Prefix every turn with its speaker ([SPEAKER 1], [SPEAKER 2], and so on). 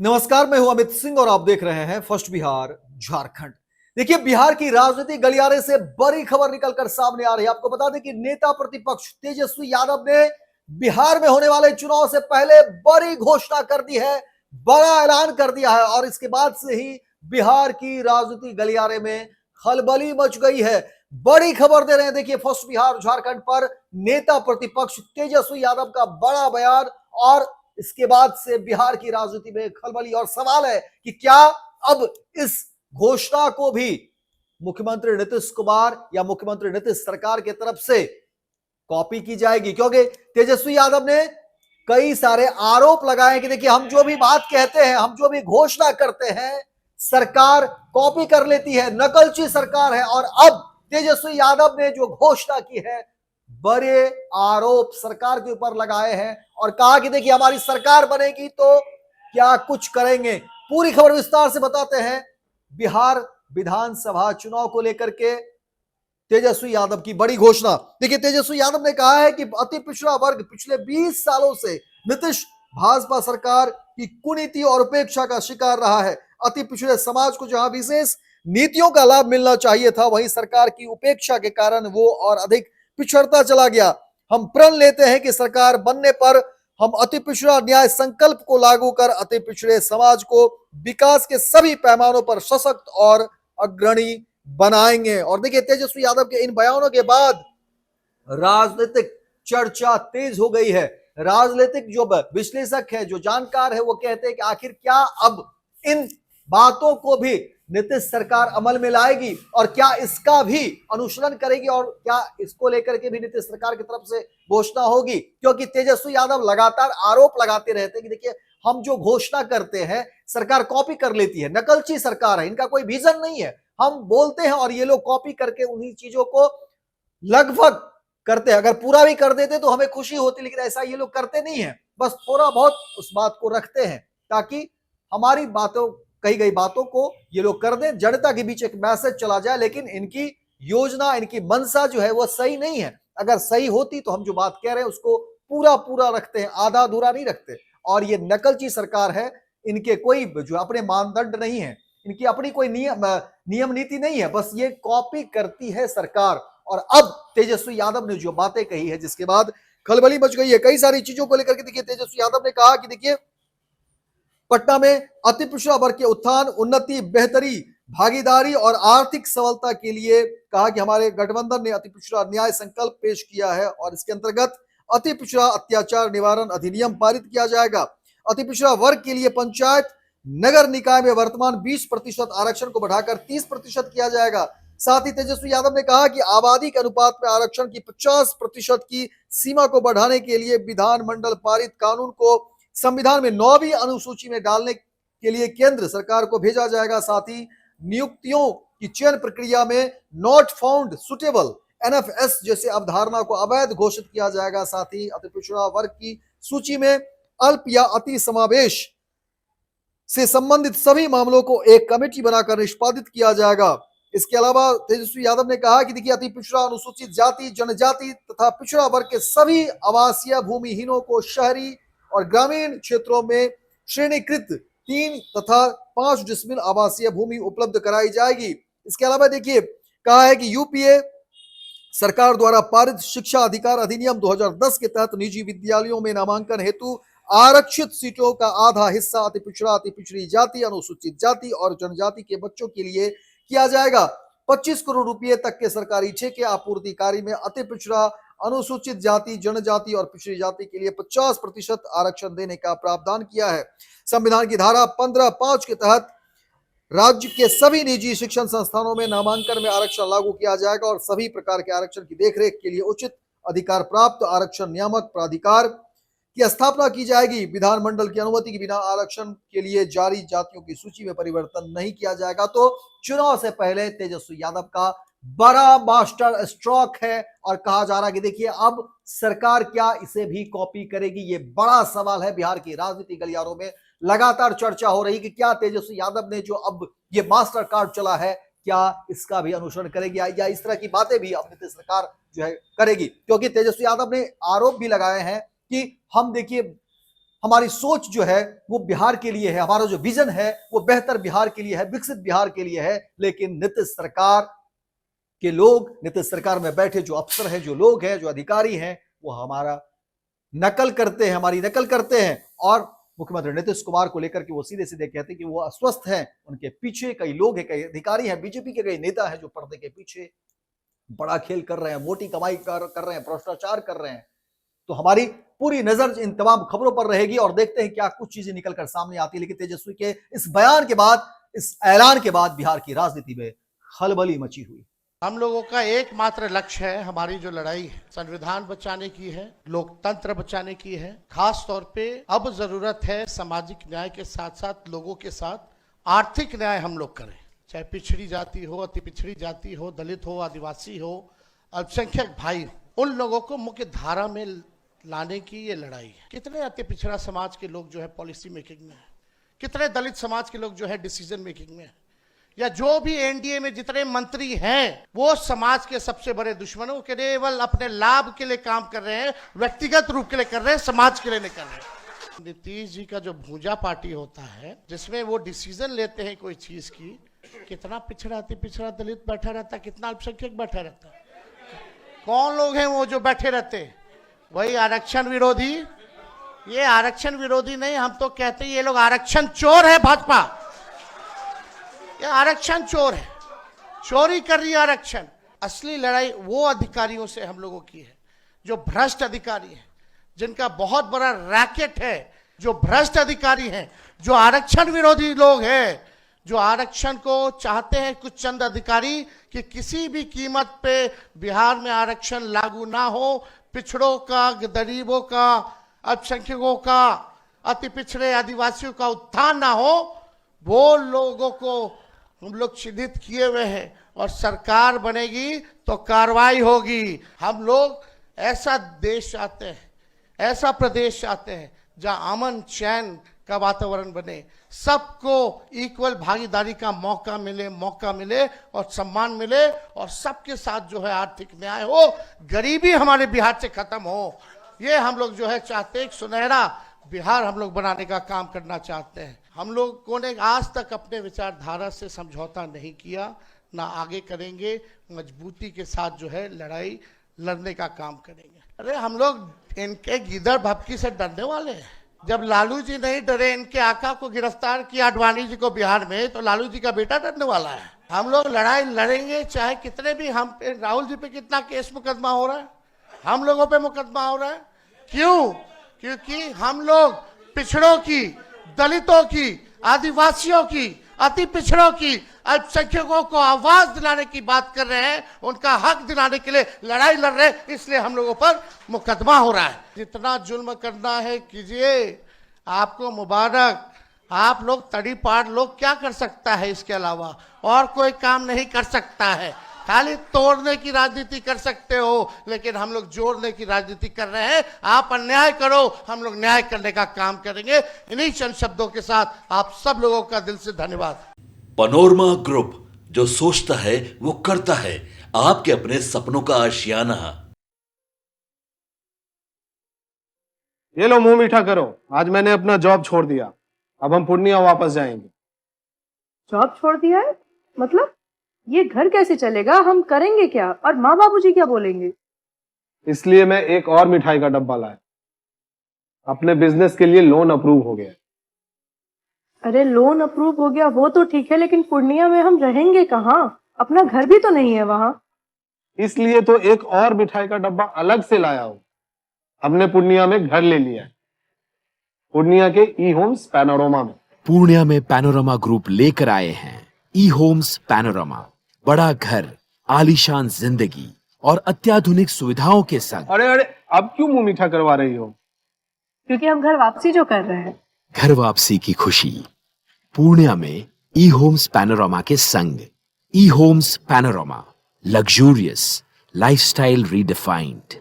[SPEAKER 1] नमस्कार, मैं हूं अमित सिंह और आप देख रहे हैं फर्स्ट बिहार झारखंड। देखिए, बिहार की राजनीतिक गलियारे से बड़ी खबर निकलकर सामने आ रही है। आपको बता दें कि नेता प्रतिपक्ष तेजस्वी यादव ने बिहार में होने वाले चुनाव से पहले बड़ी घोषणा कर दी है, बड़ा ऐलान कर दिया है और इसके बाद से ही बिहार की राजनीतिक गलियारे में खलबली मच गई है। बड़ी खबर दे रहे हैं, देखिए फर्स्ट बिहार झारखंड पर नेता प्रतिपक्ष तेजस्वी यादव का बड़ा बयान और इसके बाद से बिहार की राजनीति में खलबली। और सवाल है कि क्या अब इस घोषणा को भी मुख्यमंत्री नीतीश कुमार या मुख्यमंत्री नीतीश सरकार की तरफ से कॉपी की जाएगी, क्योंकि तेजस्वी यादव ने कई सारे आरोप लगाए कि देखिए, हम जो भी बात कहते हैं, हम जो भी घोषणा करते हैं, सरकार कॉपी कर लेती है, नकलची सरकार है। और अब तेजस्वी यादव ने जो घोषणा की है, बड़े आरोप सरकार के ऊपर लगाए हैं और कहा कि देखिए, हमारी सरकार बनेगी तो क्या कुछ करेंगे। पूरी खबर विस्तार से बताते हैं। बिहार विधानसभा चुनाव को लेकर के तेजस्वी यादव की बड़ी घोषणा। देखिए, तेजस्वी यादव ने कहा है कि अति पिछड़ा वर्ग पिछले 20 सालों से नीतीश भाजपा सरकार की कुनीति और उपेक्षा का शिकार रहा है। अति पिछड़े समाज को जहां विशेष नीतियों का लाभ मिलना चाहिए था, वहीं सरकार की उपेक्षा के कारण वो और अधिक पिछड़ता चला गया। हम प्रण लेते हैं कि सरकार बनने पर हम अति पिछड़ा न्याय संकल्प को लागू कर अति पिछड़े समाज को विकास के सभी पैमानों पर सशक्त और अग्रणी बनाएंगे। और देखिए, तेजस्वी यादव के इन बयानों के बाद राजनीतिक चर्चा तेज हो गई है। राजनीतिक जो विश्लेषक है, जो जानकार है, वो कहते हैं कि आखिर क्या अब इन बातों को भी नीतीश सरकार अमल में लाएगी और क्या इसका भी अनुसरण करेगी और क्या इसको लेकर के भी नीतीश सरकार की तरफ से घोषणा होगी। क्योंकि तेजस्वी यादव लगातार आरोप लगाते रहते हैं कि देखिए, हम जो घोषणा करते हैं सरकार कॉपी कर लेती है, नकलची सरकार है, इनका कोई विजन नहीं है। हम बोलते हैं और ये लोग कॉपी करके उन्हीं चीजों को लगभग करते हैं। अगर पूरा भी कर देते तो हमें खुशी होती, लेकिन ऐसा ये लोग करते नहीं है। बस थोड़ा बहुत उस बात को रखते हैं ताकि हमारी बातों, कही गई बातों को ये लोग कर दें, जनता के बीच एक मैसेज चला जाए। लेकिन इनकी योजना, इनकी मंशा जो है वो सही नहीं है। अगर सही होती तो हम जो बात कह रहे हैं उसको पूरा पूरा रखते हैं, आधा अधूरा नहीं रखते। और ये नकलची सरकार है, इनके कोई जो अपने मानदंड नहीं है, इनकी अपनी कोई नियम नीति नहीं है, बस ये कॉपी करती है सरकार। और अब तेजस्वी यादव ने जो बातें कही है, जिसके बाद खलबली मच गई है कई सारी चीजों को लेकर के। देखिए, तेजस्वी यादव ने कहा कि देखिए, पटना में अति पिछड़ा वर्ग के उत्थान, उन्नति, बेहतरी, भागीदारी और आर्थिक सबलता के लिए कहा कि हमारे गठबंधन ने अति पिछड़ा न्याय संकल्प पेश किया है और इसके अंतर्गत अति पिछड़ा अत्याचार निवारण अधिनियम पारित किया जाएगा। अति पिछड़ा वर्ग के लिए पंचायत नगर निकाय में वर्तमान 20% आरक्षण को बढ़ाकर 30% किया जाएगा। साथ ही तेजस्वी यादव ने कहा कि आबादी के अनुपात में आरक्षण की 50% की सीमा को बढ़ाने के लिए विधानमंडल पारित कानून को संविधान में 9वीं अनुसूची में डालने के लिए केंद्र सरकार को भेजा जाएगा। साथ ही नियुक्तियों की चयन प्रक्रिया में नॉट फाउंड सुटेबल एनएफएस जैसे अवधारणा को अवैध घोषित किया जाएगा। साथ ही अति पिछड़ा वर्ग की सूची में अल्प या अति समावेश से संबंधित सभी मामलों को एक कमेटी बनाकर निष्पादित किया जाएगा। इसके अलावा तेजस्वी यादव ने कहा कि देखिए, अति पिछड़ा, अनुसूचित जाति, जनजाति तथा पिछड़ा वर्ग के सभी आवासीय भूमिहीनों को शहरी और ग्रामीण क्षेत्रों में श्रेणीकृत 3 तथा 5 डिसमिल आवासीय भूमि उपलब्ध कराई जाएगी। इसके अलावा देखिए, कहा है कि यूपीए सरकार द्वारा पारित शिक्षा अधिकार अधिनियम 2010 के तहत निजी विद्यालयों में नामांकन हेतु आरक्षित सीटों का आधा हिस्सा अति पिछड़ा, अति पिछड़ी जाति, अनुसूचित जाति और जनजाति के बच्चों के लिए किया जाएगा। 25 करोड़ रुपए तक के सरकारी ठेके आपूर्ति कार्य में अति पिछड़ा, अनुसूचित जाति, जनजाति और पिछड़ी जाति के लिए 50% आरक्षण देने का प्रावधान किया है। संविधान की धारा 15(5) के तहत राज्य के सभी निजी शिक्षण संस्थानों में नामांकन में आरक्षण लागू किया जाएगा और सभी प्रकार के आरक्षण की देखरेख के लिए उचित अधिकार प्राप्त आरक्षण नियामक प्राधिकार की स्थापना की जाएगी। विधानमंडल की अनुमति के बिना आरक्षण के लिए जारी जातियों की सूची में परिवर्तन नहीं किया जाएगा। तो चुनाव से पहले तेजस्वी यादव का बड़ा मास्टर स्ट्रोक है और कहा जा रहा है कि देखिए, अब सरकार क्या इसे भी कॉपी करेगी। ये बड़ा सवाल है। बिहार की राजनीतिक गलियारों में लगातार चर्चा हो रही कि क्या तेजस्वी यादव ने जो अब ये मास्टर कार्ड चला है, क्या इसका भी अनुसरण करेगी या इस तरह की बातें भी अब नीतीश सरकार जो है करेगी। क्योंकि तेजस्वी यादव ने आरोप भी लगाए हैं कि हम देखिए, हमारी सोच जो है वो बिहार के लिए है, हमारा जो विजन है वो बेहतर बिहार के लिए है, विकसित बिहार के लिए है। लेकिन नीतीश सरकार के लोग, नीतीश सरकार में बैठे जो अफसर हैं, जो लोग हैं, जो अधिकारी हैं, वो हमारा नकल करते हैं, हमारी नकल करते हैं। और मुख्यमंत्री नीतीश कुमार को लेकर के वो सीधे सीधे कहते हैं कि वो अस्वस्थ हैं, उनके पीछे कई लोग हैं, कई अधिकारी हैं, बीजेपी के कई नेता हैं जो पर्दे के पीछे बड़ा खेल कर रहे हैं, मोटी कमाई कर रहे हैं, भ्रष्टाचार कर रहे हैं। तो हमारी पूरी नजर इन तमाम खबरों पर रहेगी और देखते हैं क्या कुछ चीजें निकलकर सामने आती है। लेकिन तेजस्वी के इस बयान के बाद, इस ऐलान के बाद बिहार की राजनीति में खलबली मची हुई।
[SPEAKER 2] हम लोगों का एकमात्र लक्ष्य है, हमारी जो लड़ाई है संविधान बचाने की है, लोकतंत्र बचाने की है। खास तौर पे अब जरूरत है सामाजिक न्याय के साथ साथ लोगों के साथ आर्थिक न्याय हम लोग करें। चाहे पिछड़ी जाति हो, अति पिछड़ी जाति हो, दलित हो, आदिवासी हो, अल्पसंख्यक भाई, उन लोगों को मुख्य धारा में लाने की ये लड़ाई है। कितने अति पिछड़ा समाज के लोग जो है पॉलिसी मेकिंग में है, कितने दलित समाज के लोग जो है डिसीजन मेकिंग में है, या जो भी एनडीए में जितने मंत्री हैं वो समाज के सबसे बड़े दुश्मनों केवल अपने लाभ के लिए काम कर रहे हैं, व्यक्तिगत रूप के लिए कर रहे हैं, समाज के लिए नहीं कर रहे हैं। नीतीश जी का जो भूजा पार्टी होता है जिसमें वो डिसीजन लेते हैं कोई चीज की, कितना पिछड़ा अति पिछड़ा दलित बैठा रहता है, कितना अल्पसंख्यक बैठा रहता है। कौन लोग हैं वो जो बैठे रहते हैं? वही आरक्षण विरोधी। ये आरक्षण विरोधी नहीं, हम तो कहते हैं ये लोग आरक्षण चोर है। भाजपा ये आरक्षण चोर है, चोरी कर रही है आरक्षण। असली लड़ाई वो अधिकारियों से हम लोगों की है जो भ्रष्ट अधिकारी हैं, जिनका बहुत बड़ा रैकेट है, जो भ्रष्ट अधिकारी हैं, जो आरक्षण विरोधी लोग हैं, जो आरक्षण को चाहते हैं कुछ चंद अधिकारी कि किसी भी कीमत पे बिहार में आरक्षण लागू ना हो, पिछड़ों का, गरीबों का, अल्पसंख्यकों का, अति पिछड़े आदिवासियों का उत्थान ना हो, वो लोगों को हम लोग चिन्हित किए हुए हैं। और सरकार बनेगी तो कार्रवाई होगी। हम लोग ऐसा देश चाहते हैं, ऐसा प्रदेश चाहते हैं जहां अमन चैन का वातावरण बने, सबको इक्वल भागीदारी का मौका मिले और सम्मान मिले, और सबके साथ जो है आर्थिक न्याय हो, गरीबी हमारे बिहार से खत्म हो। ये हम लोग जो है चाहते हैं, एक सुनहरा बिहार हम लोग बनाने का काम करना चाहते हैं। हम लोगों ने आज तक अपने विचारधारा से समझौता नहीं किया, ना आगे करेंगे। मजबूती के साथ जो है लड़ाई लड़ने का काम करेंगे। अरे हम लोग इनके गिदड़ भपकी से डरने वाले हैं। जब लालू जी नहीं डरे, इनके आका को गिरफ्तार किया आडवाणी जी को बिहार में, तो लालू जी का बेटा डरने वाला है। हम लोग लड़ाई लड़ेंगे, चाहे कितने भी हम पे, राहुल जी पे कितना केस मुकदमा हो रहा है, हम लोगों पे मुकदमा हो रहा है। क्यों? क्योंकि हम लोग पिछड़ों की, दलितों की, आदिवासियों की, अति पिछड़ों की, अल्पसंख्यकों को आवाज दिलाने की बात कर रहे हैं, उनका हक दिलाने के लिए लड़ाई लड़ रहे हैं। इसलिए हम लोगों पर मुकदमा हो रहा है। जितना जुल्म करना है कीजिए, आपको मुबारक। आप लोग तड़ी पार लोग क्या कर सकता है, इसके अलावा और कोई काम नहीं कर सकता है। खाली तोड़ने की राजनीति कर सकते हो, लेकिन हम लोग जोड़ने की राजनीति कर रहे हैं। आप अन्याय करो, हम लोग न्याय करने का काम करेंगे। इन्हीं चंद शब्दों के साथ आप सब लोगों का दिल से धन्यवाद।
[SPEAKER 3] पैनोरमा ग्रुप, जो सोचता है वो करता है। आपके अपने सपनों का आशियाना।
[SPEAKER 4] ये लो मुंह मीठा करो, आज मैंने अपना जॉब छोड़ दिया, अब हम पूर्णिया वापस जाएंगे।
[SPEAKER 5] जॉब छोड़ दिया है? मतलब ये घर कैसे चलेगा? हम करेंगे क्या? और माँ बाबूजी क्या बोलेंगे?
[SPEAKER 4] इसलिए मैं एक और मिठाई का डब्बा लाया। अपने बिजनेस के लिए लोन अप्रूव हो गया।
[SPEAKER 5] अरे लोन अप्रूव हो गया वो तो ठीक है, लेकिन पूर्णिया में हम रहेंगे कहाँ? अपना घर भी तो नहीं है वहाँ।
[SPEAKER 4] इसलिए तो एक और मिठाई का डब्बा अलग से लाया हूँ। हमने पूर्णिया में घर ले लिया है, पूर्णिया के ई होम्स पैनोरमा में।
[SPEAKER 6] पूर्णिया में पैनोरमा ग्रुप लेकर आए हैं ई होम्स पैनोरमा। बड़ा घर, आलीशान जिंदगी और अत्याधुनिक सुविधाओं के संग।
[SPEAKER 4] अरे अरे, अब क्यों मुंह मीठा करवा रही हो?
[SPEAKER 5] क्योंकि हम घर वापसी जो कर रहे हैं।
[SPEAKER 6] घर वापसी की खुशी पूर्णिया में ई होम्स पैनोरमा के संग। E Homes Panorama, luxurious lifestyle redefined.